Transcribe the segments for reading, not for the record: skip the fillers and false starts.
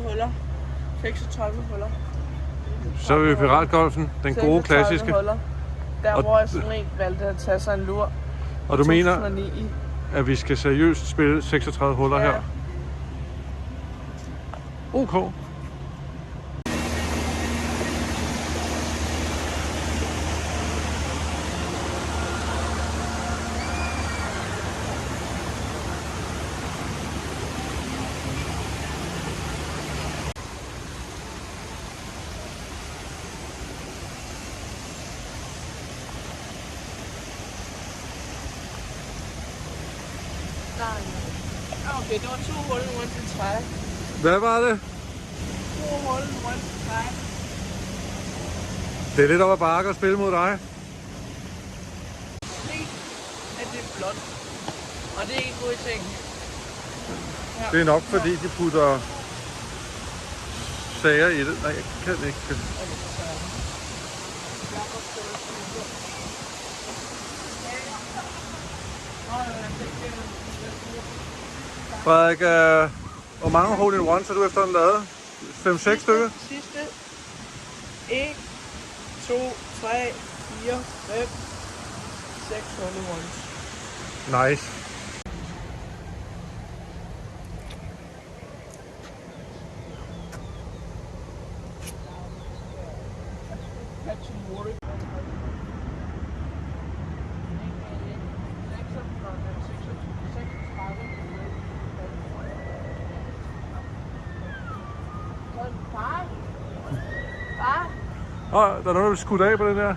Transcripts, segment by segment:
huller. 36 huller. Så er vi i Piratgolfen, den gode klassiske. Huller. Der hvor jeg sådan en valgte at tage sig en lur. Og du mener, at vi skal seriøst spille 36 huller her? OK. Okay, det var 2 huller rundt til træ. Hvad var det? 2 huller rundt til træ. Det er lidt op ad bakke at spille mod dig. Se, at det er blot. Og det er ikke en god ting. Ja. Det er nok fordi de putter sager i det. Nej, jeg kan ikke. Frederik, hvor mange hole-in-ones har du efterhånden lavet? 5-6 stykker? Sidste. 1, 2, 3, 4, 5, 6 hole-in-ones. Nice. Der er noget, der vil skudt af på den her.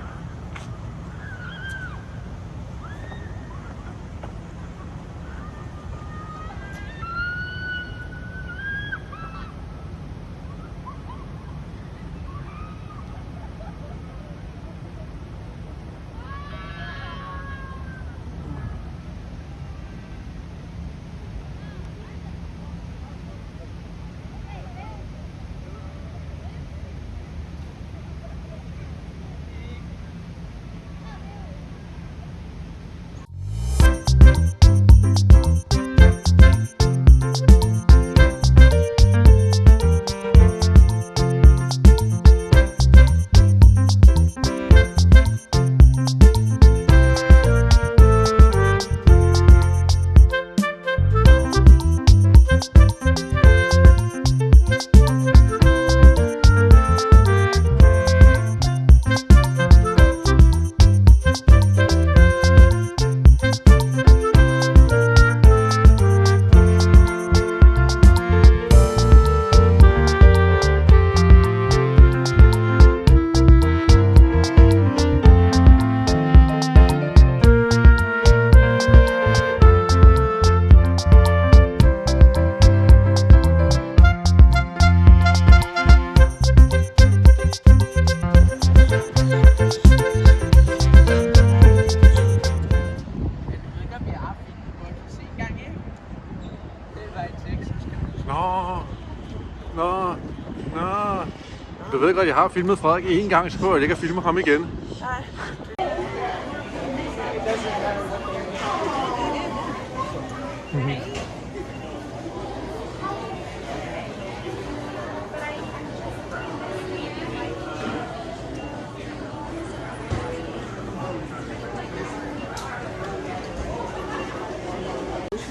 Du ved godt, jeg har filmet Frederik en gang, så prøver jeg ikke at filme ham igen. Nej.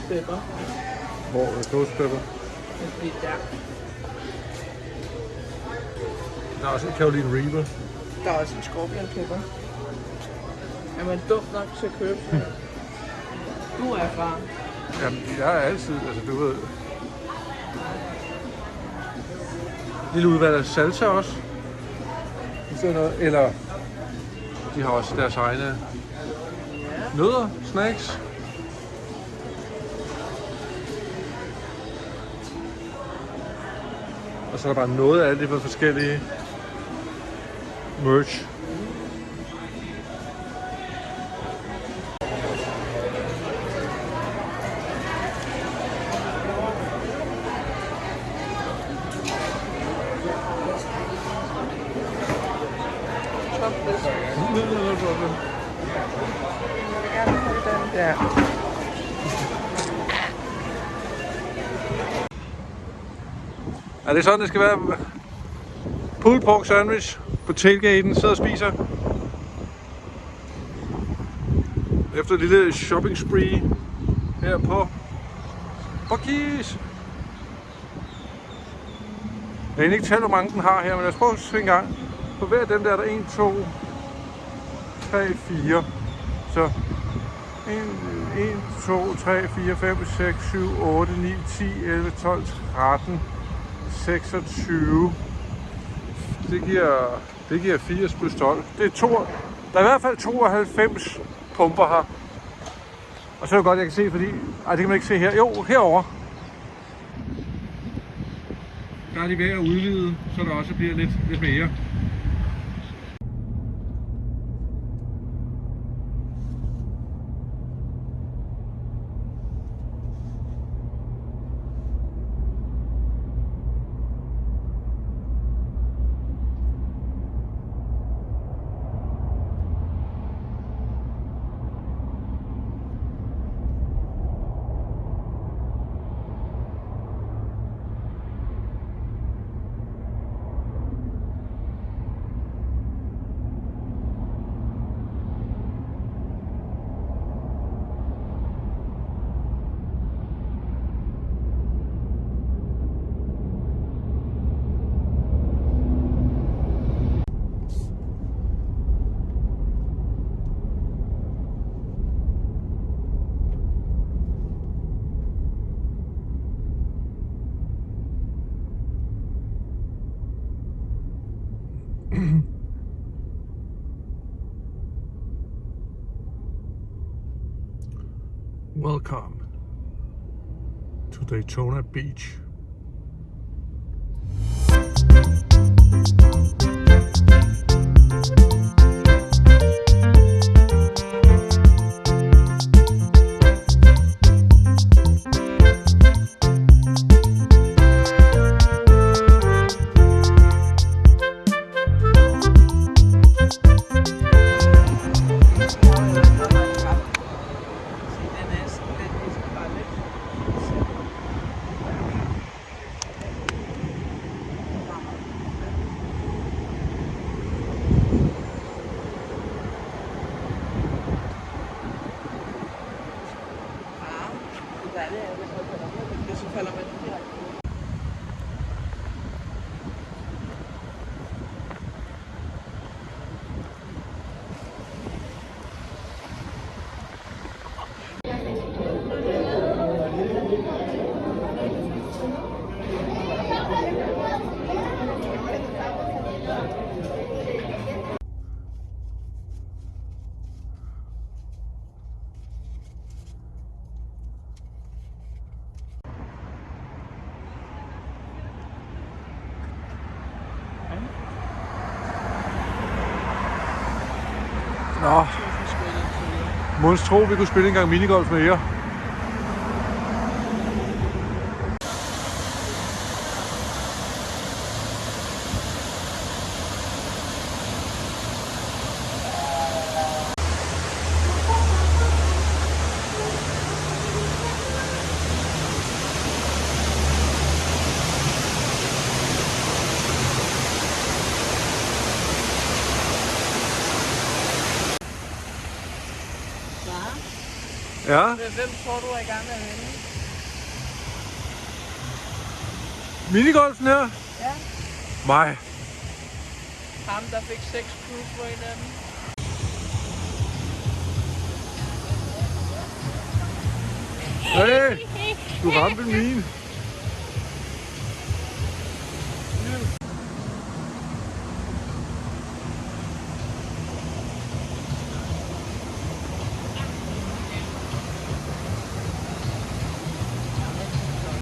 Pepper. Hvor er toastpepper? Det er der. Der er også en Carolina Reaper. Der er også en Scorpion Pepper. Er man dum nok til at købe den? Du er erfaren. Jamen, jeg er altid, altså du ved... Lille udvalg af salsa også. Sådan noget. Eller de har også deres egne nødder, snacks. Og så er der bare noget af alt det for forskellige merch. this. No problem. Jeg vil gerne have den der. Er det sådan, det skal være? Pulled pork sandwich på tailgaten, sidder og spiser. Efter et lille shopping spree her på Buc-ee's. Jeg har egentlig ikke talt, hvor mange den har her, men lad os prøve at se en gang. På hver af dem der er der 1, 2, 3, 4. Så 1, 2, 3, 4, 5, 6, 7, 8, 9, 10, 11, 12, 13, 26. Det giver 80 plus 12. Det er der er i hvert fald 92 pumper her. Og så er det godt, jeg kan se, fordi... Ej, det kan man ikke se her. Jo, herovre. Der er de ved at udvide, så der også bliver lidt mere. Welcome to Daytona Beach. Så falder man direkte. Nå, Måns tro, vi kunne spille en gang minigolf med jer. Ja. Hvem tror du er i gang med at vinde? Minigolfen her? Ja. Mig. Ham, der fik 6 plus for hinanden. Hey, du ramte min.